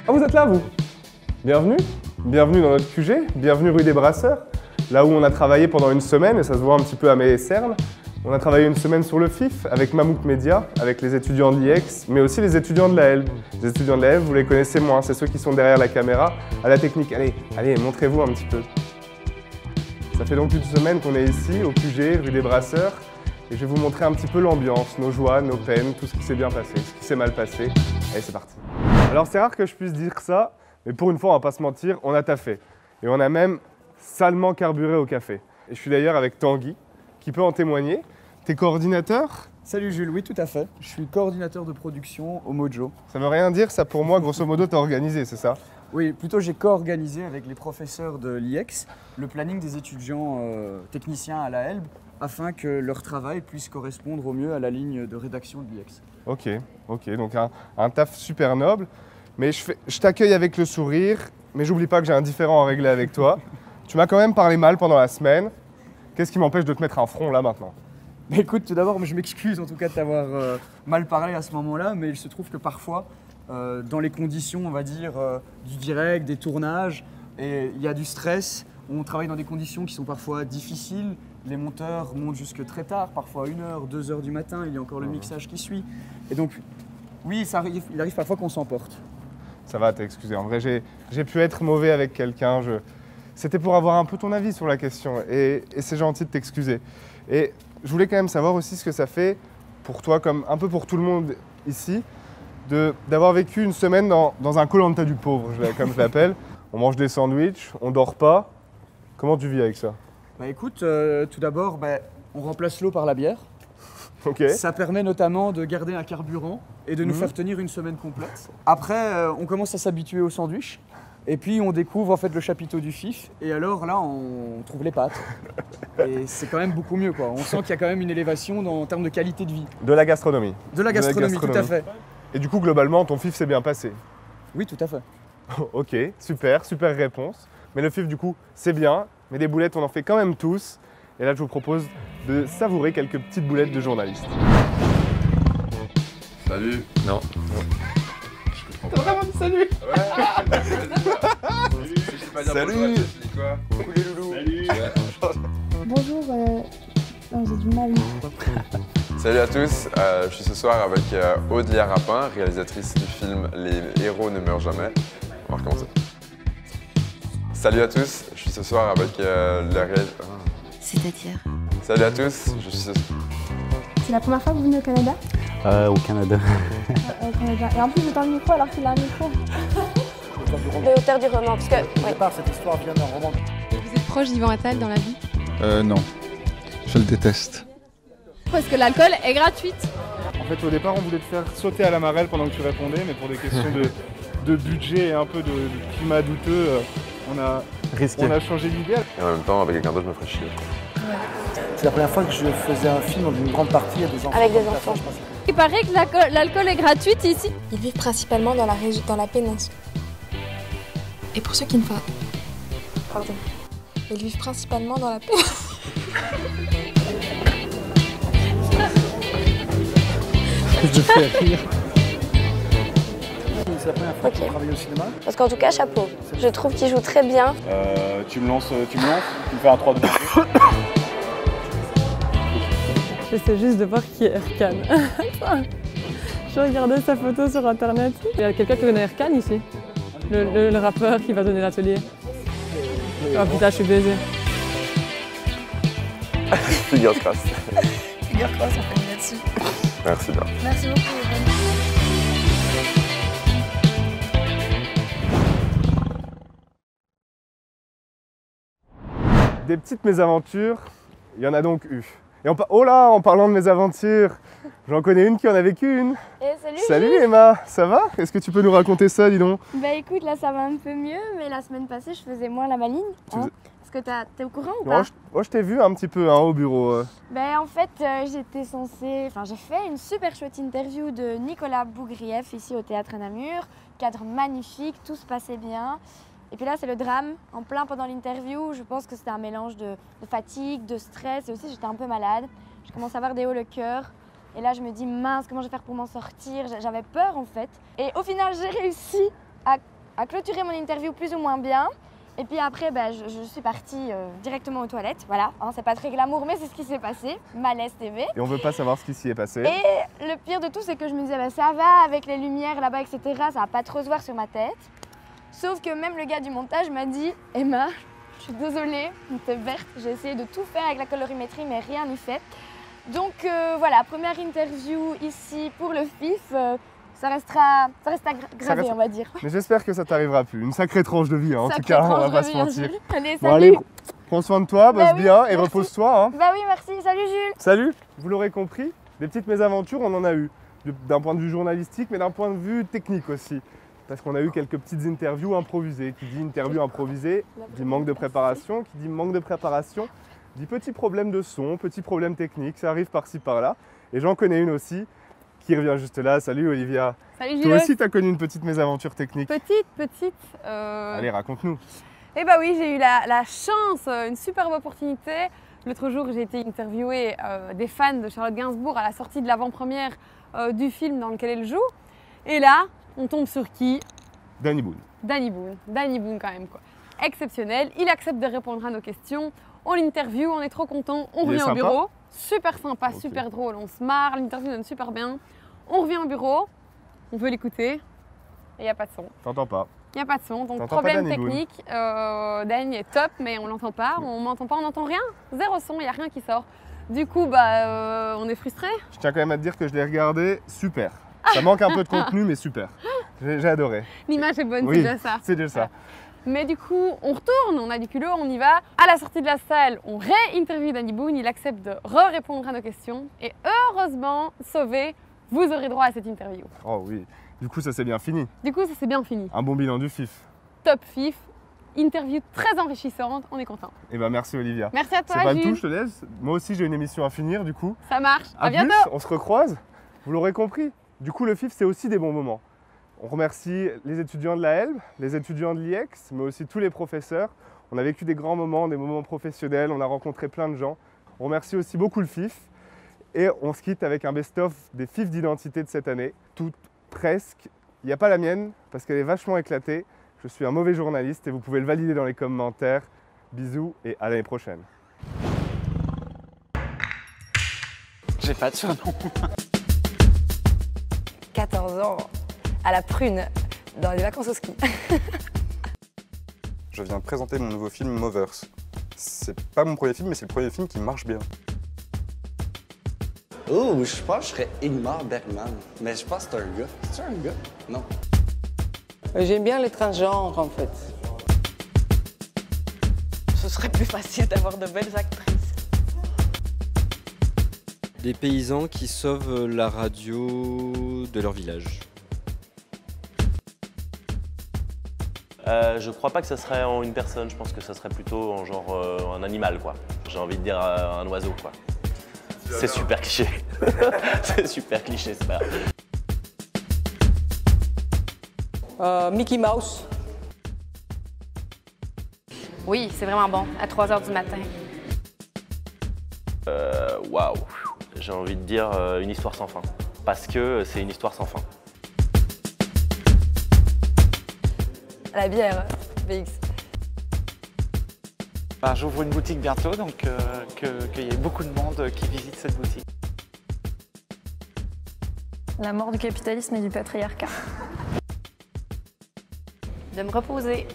Ah, vous êtes là, vous? Bienvenue. Bienvenue dans notre QG. Bienvenue rue des Brasseurs. Là où on a travaillé pendant une semaine, et ça se voit un petit peu à mes cernes. On a travaillé une semaine sur le FIF avec Mammouth Media, avec les étudiants de l'IEX, mais aussi les étudiants de la ELB. Les étudiants de la ELB, vous les connaissez moins, c'est ceux qui sont derrière la caméra, à la technique. Allez, allez, montrez-vous un petit peu. Ça fait donc une semaine qu'on est ici, au QG, rue des Brasseurs, et je vais vous montrer un petit peu l'ambiance, nos joies, nos peines, tout ce qui s'est bien passé, ce qui s'est mal passé. Allez, c'est parti. Alors c'est rare que je puisse dire ça, mais pour une fois, on va pas se mentir, on a taffé. Et on a même salement carburé au café. Et je suis d'ailleurs avec Tanguy, qui peut en témoigner. T'es coordinateur? Salut Jules, oui tout à fait. Je suis coordinateur de production au Mojo. Ça veut rien dire, ça pour moi, grosso modo, t'as organisé, c'est ça? Oui, plutôt j'ai co-organisé avec les professeurs de l'IEX le planning des étudiants techniciens à la ELB afin que leur travail puisse correspondre au mieux à la ligne de rédaction de l'IEX. Ok, donc un taf super noble. Mais je t'accueille avec le sourire, mais j'oublie pas que j'ai un différend à régler avec toi. Tu m'as quand même parlé mal pendant la semaine. Qu'est-ce qui m'empêche de te mettre un front là maintenant? Mais écoute, tout d'abord, je m'excuse en tout cas de t'avoir mal parlé à ce moment-là, mais il se trouve que parfois, dans les conditions, on va dire, du direct, des tournages, et il y a du stress. On travaille dans des conditions qui sont parfois difficiles. Les monteurs montent jusque très tard, parfois 1h, 2h du matin, il y a encore le mixage qui suit. Et donc, oui, il arrive parfois qu'on s'emporte. Ça va, t'es excusé. En vrai, j'ai pu être mauvais avec quelqu'un. C'était pour avoir un peu ton avis sur la question, et c'est gentil de t'excuser. Et je voulais quand même savoir aussi ce que ça fait pour toi, comme un peu pour tout le monde ici, d'avoir vécu une semaine dans un Koh-Lanta du pauvre, comme je l'appelle. On mange des sandwichs, on dort pas. Comment tu vis avec ça? Bah écoute, tout d'abord, on remplace l'eau par la bière. Ok. Ça permet notamment de garder un carburant et de nous faire tenir une semaine complète. Après, on commence à s'habituer au sandwich. Et puis on découvre en fait le chapiteau du FIF. Et alors là, on trouve les pâtes. Et c'est quand même beaucoup mieux, quoi. On sent qu'il y a quand même une élévation en termes de qualité de vie. De la gastronomie. De la gastronomie, tout à fait. Et du coup, globalement, ton FIF s'est bien passé? Oui, tout à fait. Ok, super réponse. Mais le FIF, du coup, c'est bien. Mais des boulettes, on en fait quand même tous. Et là, je vous propose de savourer quelques petites boulettes de journalistes. Salut. Non. T'as vraiment dit salut? Ouais. Salut. Coucou les loulous. Salut. Bonjour, non, j'ai du mal. Salut à tous, je suis ce soir avec Aude Rapin, réalisatrice du film Les héros ne meurent jamais. On va recommencer. Salut à tous, je suis ce soir avec la réalisatrice... C'est-à-dire? Salut à tous, je suis ce soir... C'est la première fois que vous venez au Canada? Au Canada. Au Canada. Et en plus, j'entends le micro alors qu'il a un micro. De hauteur du roman, parce que... Au départ, cette histoire vient d'un roman. Vous êtes proche d'Yvan Attal dans la vie? Non, je le déteste. Parce que l'alcool est gratuite. En fait, au départ, on voulait te faire sauter à la marelle pendant que tu répondais, mais pour des questions de budget et un peu de climat douteux, on a changé d'idée. Et en même temps, avec quelqu'un d'autre, je me ferais chier. C'est la première fois que je faisais un film dans une grande partie avec des enfants. Avec des enfants. Il paraît que l'alcool est gratuite ici. Ils vivent principalement dans la péninsule. Et pour ceux qui ne font... Pardon. Ils vivent principalement dans la péninsule. Je fais rire. C'est la première fois que Ok. je travaille au cinéma. Parce qu'en tout cas, chapeau. Je trouve qu'il joue très bien. Tu me lances, tu me fais un 3 2 J'essaie juste de voir qui est Erkan. Je regardais sa photo sur internet. Il y a quelqu'un qui connaît Erkan ici? Le rappeur qui va donner l'atelier. Oh putain, je suis baisée. Figure crasse. Figure quoi, ça fait là-dessus. Merci bien. Merci beaucoup. Des petites mésaventures, il y en a donc eu. Et oh là, en parlant de mésaventures, j'en connais une qui en a vécu une. Et salut. Salut Emma, ça va? Est-ce que tu peux nous raconter ça, dis donc? Bah écoute, là ça va un peu mieux, mais la semaine passée je faisais moins la maligne. Est-ce que t'es au courant ou pas? Moi je t'ai vu un petit peu au bureau. Ben en fait, j'ai fait une super chouette interview de Nicolas Bougrief ici au Théâtre à Namur. Cadre magnifique, tout se passait bien. Et puis là, c'est le drame. En plein pendant l'interview, je pense que c'était un mélange de fatigue, de stress et aussi j'étais un peu malade. Je commence à avoir des hauts le cœur. Et là, je me dis mince, comment je vais faire pour m'en sortir? J'avais peur en fait. Et au final, j'ai réussi à a clôturé mon interview plus ou moins bien. Et puis après, je suis partie directement aux toilettes. Voilà, hein, c'est pas très glamour, mais c'est ce qui s'est passé. Malaise TV. Et on veut pas savoir ce qui s'y est passé. Et le pire de tout, c'est que je me disais, ça va, avec les lumières là-bas, etc., ça va pas trop se voir sur ma tête. Sauf que même le gars du montage m'a dit, Emma, je suis désolée, t'es verte. J'ai essayé de tout faire avec la colorimétrie, mais rien n'y fait. Donc voilà, première interview ici pour le FIF. Ça restera gravé, on va dire. Mais j'espère que ça t'arrivera plus. Une sacrée tranche de vie, hein, en tout cas, on va pas se mentir. Allez, salut. Bon, allez, prends soin de toi, bosse bien et merci. repose-toi. Hein. Bah oui, merci. Salut Jules. Salut. Vous l'aurez compris, des petites mésaventures, on en a eu. D'un point de vue journalistique, mais d'un point de vue technique aussi. Parce qu'on a eu quelques petites interviews improvisées. Qui dit interview improvisée, dit manque de préparation. Qui dit manque de préparation, dit petit problème de son, petit problème technique. Ça arrive par-ci, par-là. Et j'en connais une aussi qui revient juste là. Salut Olivia. Salut Jules. Toi aussi, tu as connu une petite mésaventure technique. Petite. Allez, raconte-nous. Eh bah oui, j'ai eu la chance, une superbe opportunité. L'autre jour, j'ai été interviewer des fans de Charlotte Gainsbourg à la sortie de l'avant-première du film dans lequel elle joue. Et là, on tombe sur qui? Danny Boone. Danny Boone quand même quoi. Exceptionnel, il accepte de répondre à nos questions. On l'interview, on est trop content, on revient au bureau. Super sympa, okay. Super drôle, on se marre, l'interview donne super bien. On revient au bureau, on veut l'écouter et il n'y a pas de son. T'entends pas. Il n'y a pas de son, donc problème technique. Danny est top, mais on l'entend pas, on m'entend pas, on n'entend rien. Zéro son, il n'y a rien qui sort. Du coup, on est frustré. Je tiens quand même à te dire que je l'ai regardé, super. Ça manque un peu de contenu, mais super. J'ai adoré. L'image est bonne, oui, c'est déjà ça. C'est déjà ça. Mais du coup, on retourne, on a du culot, on y va. À la sortie de la salle, on réinterviewe Danny Boone, il accepte de répondre à nos questions. Et heureusement, sauvé, vous aurez droit à cette interview. Oh oui, du coup ça s'est bien fini. Du coup, ça s'est bien fini. Un bon bilan du FIF. Top FIF, interview très enrichissante, on est content. Et merci Olivia. Merci à toi C'est pas Jules. tout, je te laisse. Moi aussi j'ai une émission à finir du coup. Ça marche, à bientôt. Plus, on se recroise, vous l'aurez compris. Du coup le FIF c'est aussi des bons moments. On remercie les étudiants de la Helbe, les étudiants de l'IEX, mais aussi tous les professeurs. On a vécu des grands moments, des moments professionnels, on a rencontré plein de gens. On remercie aussi beaucoup le FIF. Et on se quitte avec un best-of des FIF d'identité de cette année. Toutes, presque. Il n'y a pas la mienne, parce qu'elle est vachement éclatée. Je suis un mauvais journaliste et vous pouvez le valider dans les commentaires. Bisous et à l'année prochaine. J'ai pas de surnom. 14 ans, à la prune, dans les vacances au ski. Je viens présenter mon nouveau film Movers. C'est pas mon premier film, mais c'est le premier film qui marche bien. Oh, je pense que je serais Ingmar Bergman. Mais je pense que c'est un gars. C'est un gars? Non. J'aime bien les transgenres, en fait. Ce serait plus facile d'avoir de belles actrices. Des paysans qui sauvent la radio de leur village. Je crois pas que ça serait en une personne, je pense que ça serait plutôt en genre un animal, quoi. J'ai envie de dire un oiseau, quoi. C'est super cliché. C'est super cliché, c'est pas grave. Mickey Mouse. Oui, c'est vraiment bon, à 3 h du matin. Waouh. J'ai envie de dire une histoire sans fin. Parce que c'est une histoire sans fin. La bière, BX. J'ouvre une boutique bientôt, donc qu'il y ait beaucoup de monde qui visite cette boutique. La mort du capitalisme et du patriarcat. De me reposer.